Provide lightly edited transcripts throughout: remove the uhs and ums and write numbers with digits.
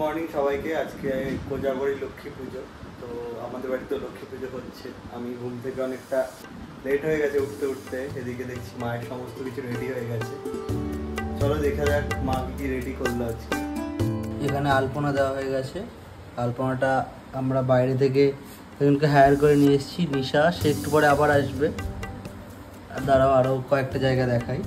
Morning সবাইকে। আজকে কোজাগরি লক্ষ্মী পুজো, তো আমাদের বাড়িতে লক্ষ্মী পুজো হচ্ছে। আমি ঘুম থেকে অনেকটা লেট হয়ে গেছে উঠতে। এদিকে দেখছি মায়ের সমস্ত কিছু রেডি হয়ে গেছে। চলো দেখা যাক মা কি রেডি করলো আজকে। এখানে আলপনা দেওয়া হয়ে গেছে। আলপনাটা আমরা বাইরে থেকে একজনকে হায়ার করে নিয়ে এসেছি, নিশা। সে একটু পরে আবার আসবে। আর দাঁড়াও আরও কয়েকটা জায়গা দেখাই।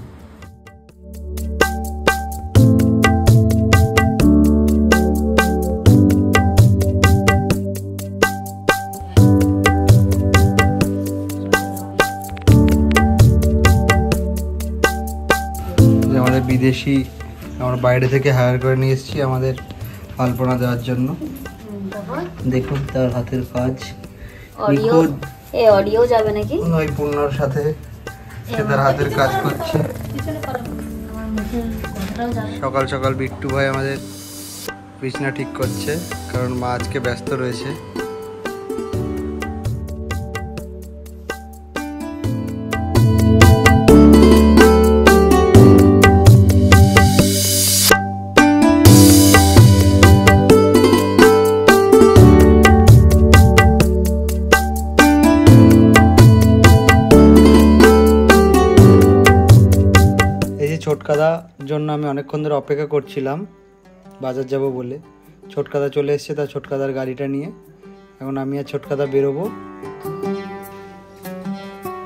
আমাদের বিদেশি আমরা বাইরে থেকে হায়ার করে নিয়ে এসেছি আমাদের আলপনা দেওয়ার জন্য। দেখুন তার হাতের কাজ নিখুঁত। অডিও যাবে নাকি? ওই পূর্ণর সাথে সে তার হাতের কাজ করছে। সকাল সকাল বিট্টু ভাই আমাদের বিছনা ঠিক করছে, কারণ মা আজকে ব্যস্ত রয়েছে। ছোটকাদার জন্য আমি অনেকক্ষণ ধরে অপেক্ষা করছিলাম বাজার যাব বলে। ছোটকাদা চলে এসছে তার ছোটকাদার গাড়িটা নিয়ে। এখন আমি আর ছোটকাদা বেরোবো।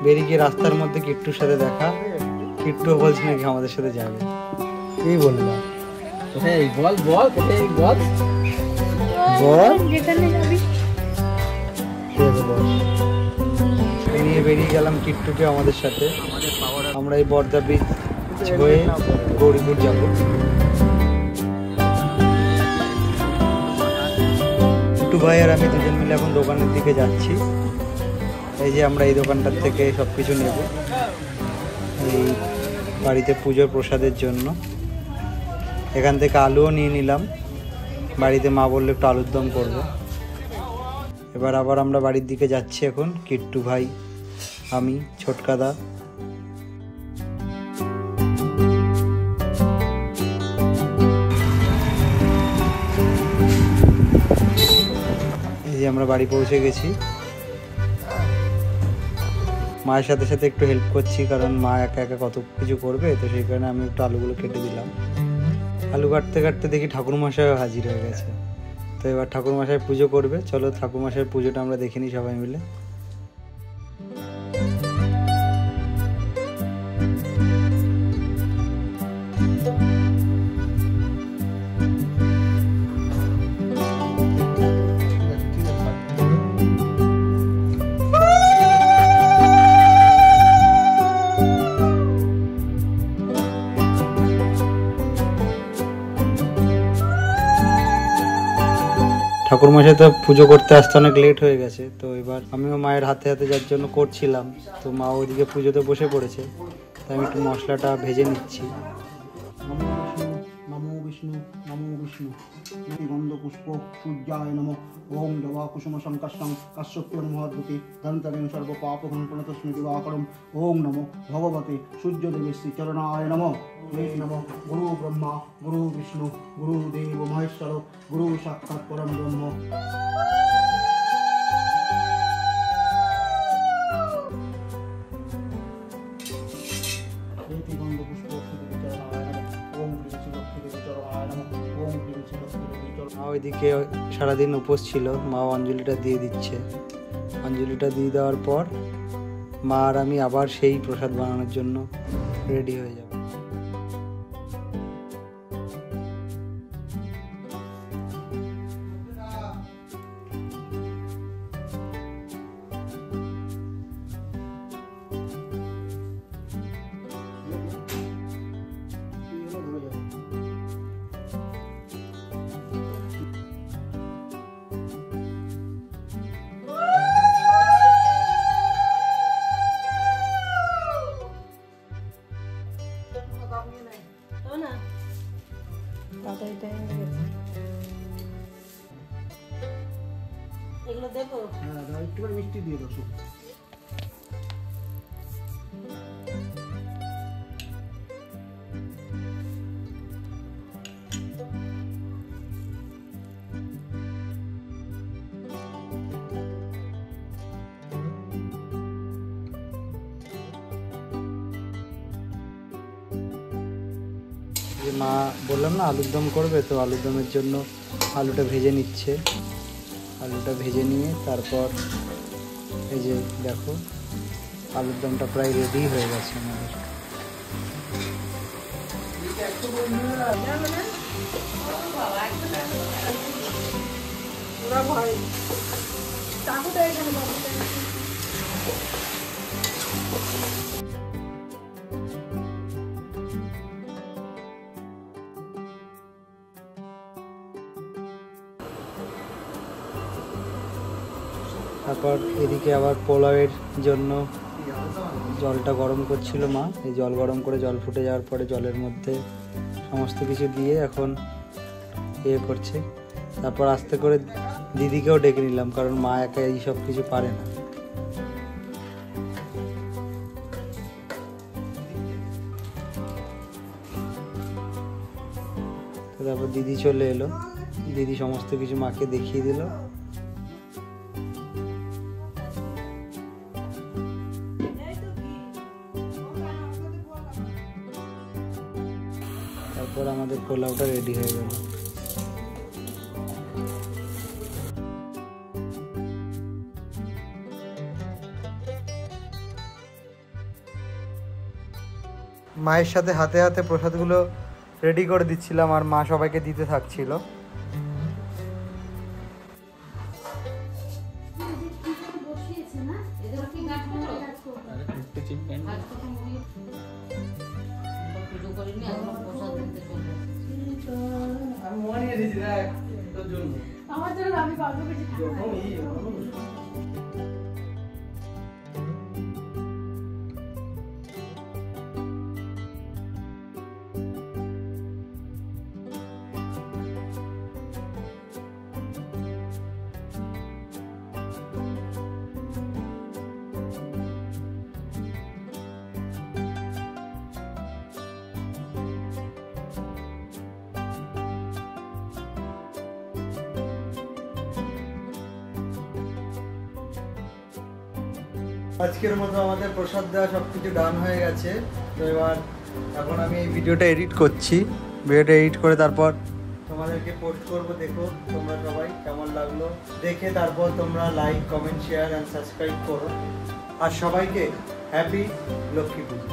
বেরিয়ে গিয়ে রাস্তার মধ্যে কিট্টুর সাথে দেখা। কিট্টু বলছে নাকি আমাদের সাথে যাবে। এই বললাম বল বল বল নিয়ে বেরিয়ে গেলাম কিট্টুকে আমাদের সাথে। আমরা এই বর্দা ব্রিজ হয়ে গৌরীপুর যাব। কিট্টু ভাই আর আমি দুজন মিলে এখন দোকানের দিকে যাচ্ছি। এই যে আমরা এই দোকানটার থেকে সব কিছু নেব এই বাড়িতে পুজোর প্রসাদের জন্য। এখান থেকে আলুও নিয়ে নিলাম, বাড়িতে মা বললে একটু আলুর দম করবে। এবার আবার আমরা বাড়ির দিকে যাচ্ছি এখন, কিট্টু ভাই, আমি, ছোটকাদা। এই যে আমরা বাড়ি পৌঁছে গেছি। মায়ের সাথে সাথে একটু হেল্প করছি, কারণ মা একা একা কত কিছু করবে, তো সেই কারণে আমি একটু আলুগুলো কেটে দিলাম। আলু কাটতে কাটতে দেখি ঠাকুরমশাইও হাজির হয়ে গেছে। তো এবার ঠাকুরমশাই পুজো করবে। চলো ঠাকুরমশাইয়ের পুজোটা আমরা দেখে নিই সবাই মিলে। ঠাকুরমশাই তো পুজো করতে আসতে অনেক লেট হয়ে গেছে, তো এবার আমিও মায়ের হাতে হাতে যার জন্য করছিলাম। তো মা ওইদিকে পুজোতে বসে পড়েছে, তাই আমি একটু মশলাটা ভেজে নিচ্ছি। নমো বিষ্ণু নমো বিষ্ণু গন্ধ পুষ্প সূর্যায় নমঃ। ওম জবা কুসুম সংকাশং কাশ্যপ্যং মহদ্ভূতি ধনতরেণ সর্ব পাপঘং প্রণতস্মি দিবাকরম। ওম নমো ভগবতে সূর্যদেবী শ্রীচরণায় নমঃ। নমঃ গুরু ব্রহ্মা গুরু বিষ্ণু গুরুদেব মহেশ্বর গুরু সাক্ষাৎ পরম ব্রহ্ম। ওইদিকে সারাদিন উপোস ছিল, মা অঞ্জলিটা দিয়ে দিচ্ছে। অঞ্জলিটা দিয়ে দেওয়ার পর মা আর আমি আবার সেই প্রসাদ বানানোর জন্য রেডি হয়ে যাব। এগুলো দেখো। হ্যাঁ একটু মিষ্টি দিয়ে দাও। মা বললাম না আলুর দম করবে, তো আলুর দমের জন্য আলুটা ভেজে নিচ্ছে। আলুটা ভেজে নিয়ে তারপর এই যে দেখো আলুর দমটা প্রায় রেডি হয়ে গেছে আমাদের। তারপর এদিকে আবার পোলাওয়ের জন্য জলটা গরম করছিল মা। এই জল গরম করে জল ফুটে যাওয়ার পরে জলের মধ্যে সমস্ত কিছু দিয়ে এখন করছে। তারপর আস্তে করে দিদিকেও ডেকে নিলাম, কারণ মা একা এই সব কিছু পারে না। তারপর দিদি চলে এলো, দিদি সমস্ত কিছু মাকে দেখিয়ে দিল। তারপর আমাদের পোলাওটা রেডি হয়ে গেল। মায়ের সাথে হাতে হাতে প্রসাদগুলো রেডি করে দিচ্ছিলাম, আর মা সবাইকে দিতে থাকছিল। আজকের মতো আমাদের প্রসাদ দেওয়া সবকিছু ডান হয়ে গেছে। তো এখন আমি এই ভিডিওটা এডিট করছি। ভিডিওটা এডিট করে তারপর তোমাদেরকে পোস্ট করব। দেখো তোমরা সবাই কেমন লাগলো দেখে, তারপর তোমরা like, comment, share and subscribe করো। আর সবাইকে হ্যাপি লক্ষ্মী পুজো।